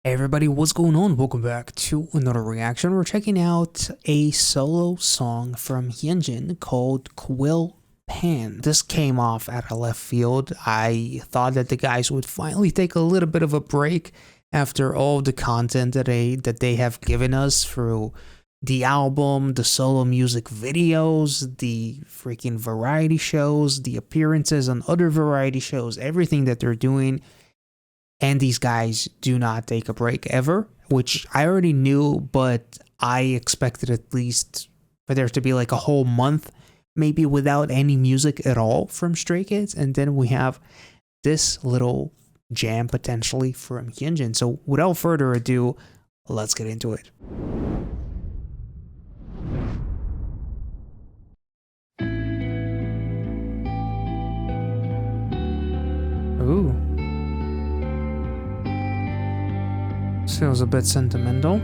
Hey everybody, what's going on? Welcome back to another reaction. We're checking out a solo song from Hyunjin called Quill. This came off at a left field. I thought that the guys would finally take a little bit of a break after all the content that they have given us through the album, the solo music videos, the freaking variety shows, the appearances on other variety shows, everything that they're doing. And these guys do not take a break ever, which I already knew, but I expected at least for there to be like a whole month, maybe without any music at all from Stray Kids. And then we have this little jam potentially from Hyunjin. So without further ado, let's get into it. Ooh. Feels a bit sentimental.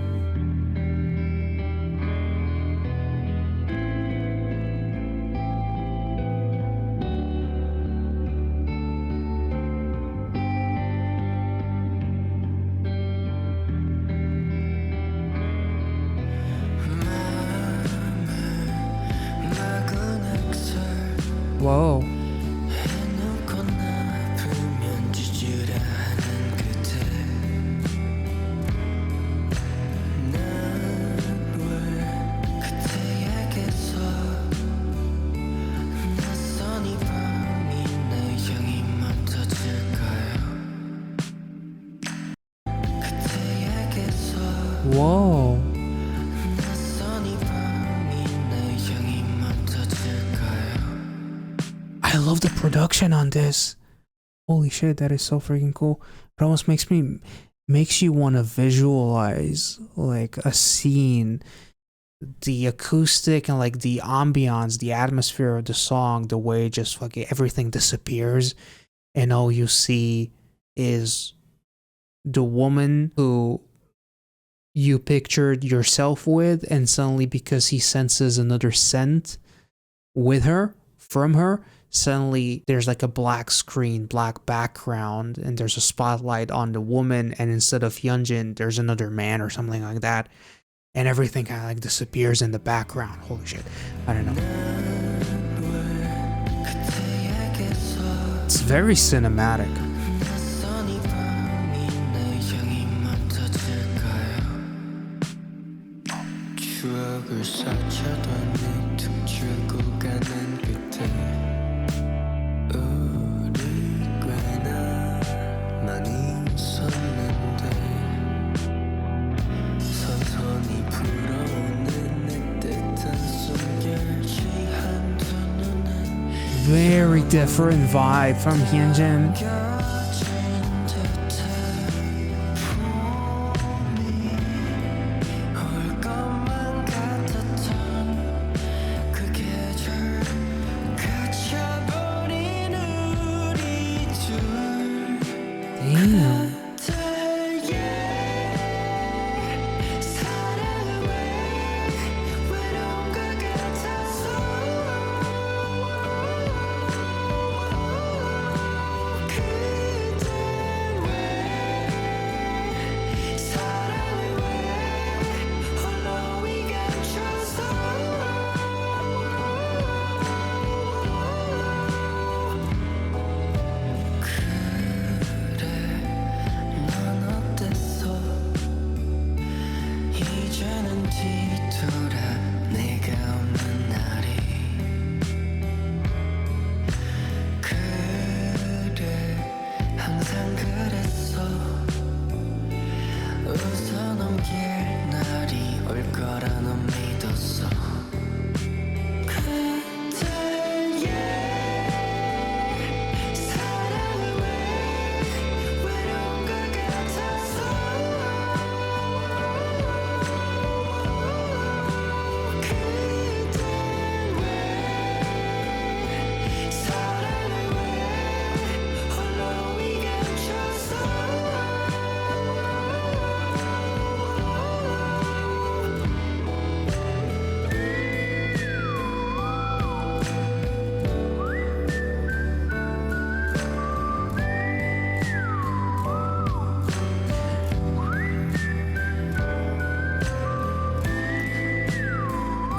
Whoa. Whoa. I love the production on this. Holy shit, that is so freaking cool. It almost makes you want to visualize like a scene, the acoustic and like the ambiance, the atmosphere of the song, the way just fucking everything disappears and all you see is the woman who you pictured yourself with, and suddenly because he senses another scent with her, from her, suddenly there's like a black screen, black background, and there's a spotlight on the woman, and instead of Hyunjin, there's another man or something like that, and everything kind of like disappears in the background. Holy shit, I don't know. It's very cinematic. 추억을 스쳐더니 춤추고 가는 끝에 우리 꽤나 많이 웃었는데 선선히 불어오는 내 뜻한 숨결 취한 두 눈은 Very different vibe from Hyunjin. Damn.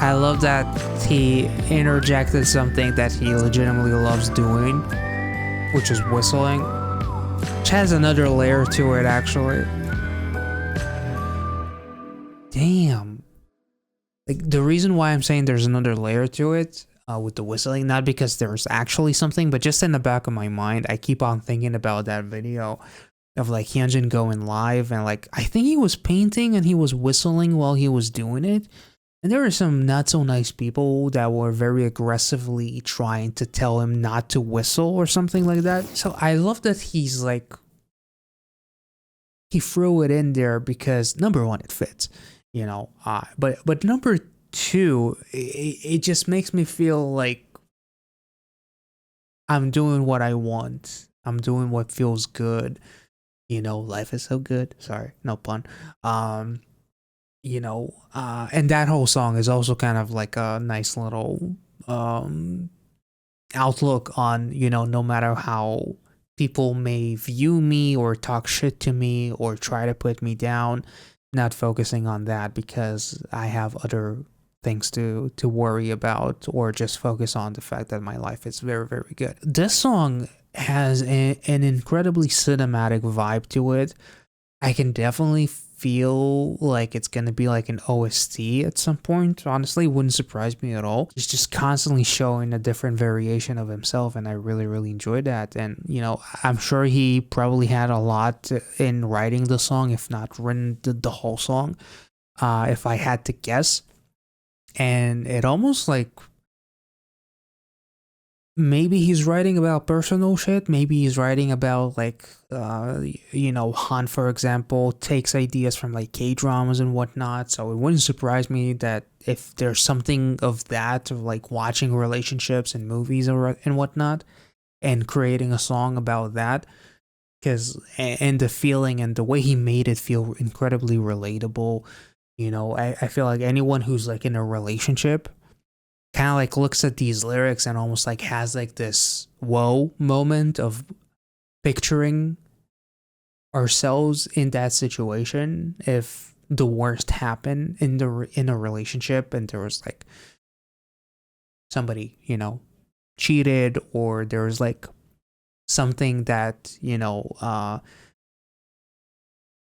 I love that he interjected something that he legitimately loves doing, which is whistling, which has another layer to it actually. Damn. Like, the reason why I'm saying there's another layer to it with the whistling, not because there's actually something, but just in the back of my mind, I keep on thinking about that video of like Hyunjin going live, and like I think he was painting and he was whistling while he was doing it. And there were some not so nice people that were very aggressively trying to tell him not to whistle or something like that. So I love that he's like, he threw it in there because number one, it fits, you know. But number two, it just makes me feel like I'm doing what I want. I'm doing what feels good. You know, life is so good. Sorry, no pun. You know, and that whole song is also kind of like a nice little outlook on, you know, no matter how people may view me or talk shit to me or try to put me down, not focusing on that because I have other things to worry about, or just focus on the fact that my life is very, very good. This song has an incredibly cinematic vibe to it. I can definitely feel like it's gonna be like an OST at some point. Honestly, wouldn't surprise me at all. He's just constantly showing a different variation of himself, and I really, really enjoyed that. And, you know, I'm sure he probably had a lot in writing the song, if not written the whole song, if I had to guess. And it almost like, maybe he's writing about personal shit. Maybe he's writing about like, you know, Han, for example, takes ideas from like K-dramas and whatnot. So it wouldn't surprise me that if there's something of that, of like watching relationships and movies and whatnot, and creating a song about that, because and the feeling and the way he made it feel incredibly relatable. You know, I feel like anyone who's like in a relationship kind of like looks at these lyrics and almost like has like this whoa moment of picturing ourselves in that situation if the worst happened in a relationship and there was like somebody, you know, cheated, or there was like something that, you know,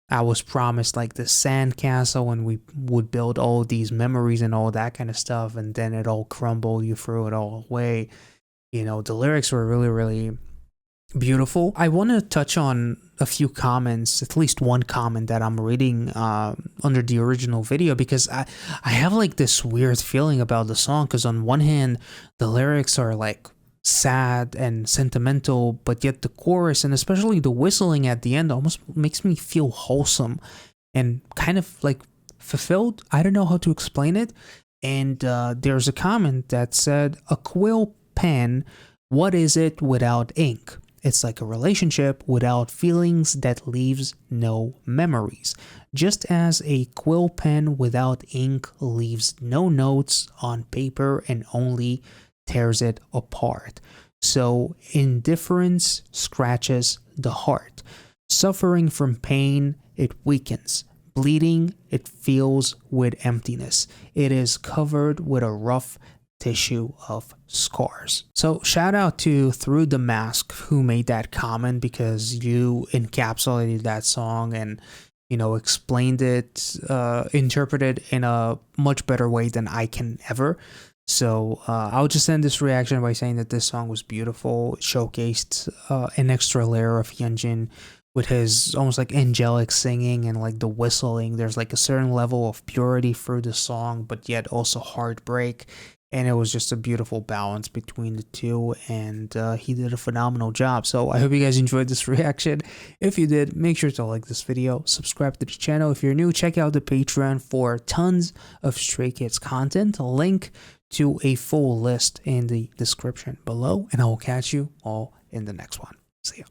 I was promised like the sandcastle and we would build all these memories and all that kind of stuff, and then it all crumbled, you threw it all away. You know, the lyrics were really, really beautiful. I want to touch on a few comments, at least one comment that I'm reading under the original video, because I have like this weird feeling about the song, because on one hand, the lyrics are like sad and sentimental, but yet the chorus and especially the whistling at the end almost makes me feel wholesome and kind of like fulfilled. I don't know how to explain it. And there's a comment that said, a quill pen, what is it without ink? It's like a relationship without feelings that leaves no memories. Just as a quill pen without ink leaves no notes on paper and only tears it apart. So indifference scratches the heart. Suffering from pain, it weakens. Bleeding, it fills with emptiness. It is covered with a rough tissue of scars. So shout out to Through the Mask who made that comment, because you encapsulated that song and, you know, explained it, interpreted in a much better way than I can ever. So I'll just end this reaction by saying that this song was beautiful. It showcased an extra layer of Hyunjin with his almost like angelic singing and like the whistling. There's like a certain level of purity through the song, but yet also heartbreak. And it was just a beautiful balance between the two, and he did a phenomenal job. So I hope you guys enjoyed this reaction. If you did, make sure to like this video, subscribe to the channel. If you're new, check out the Patreon for tons of Stray Kids content. A link to a full list in the description below, and I will catch you all in the next one. See ya.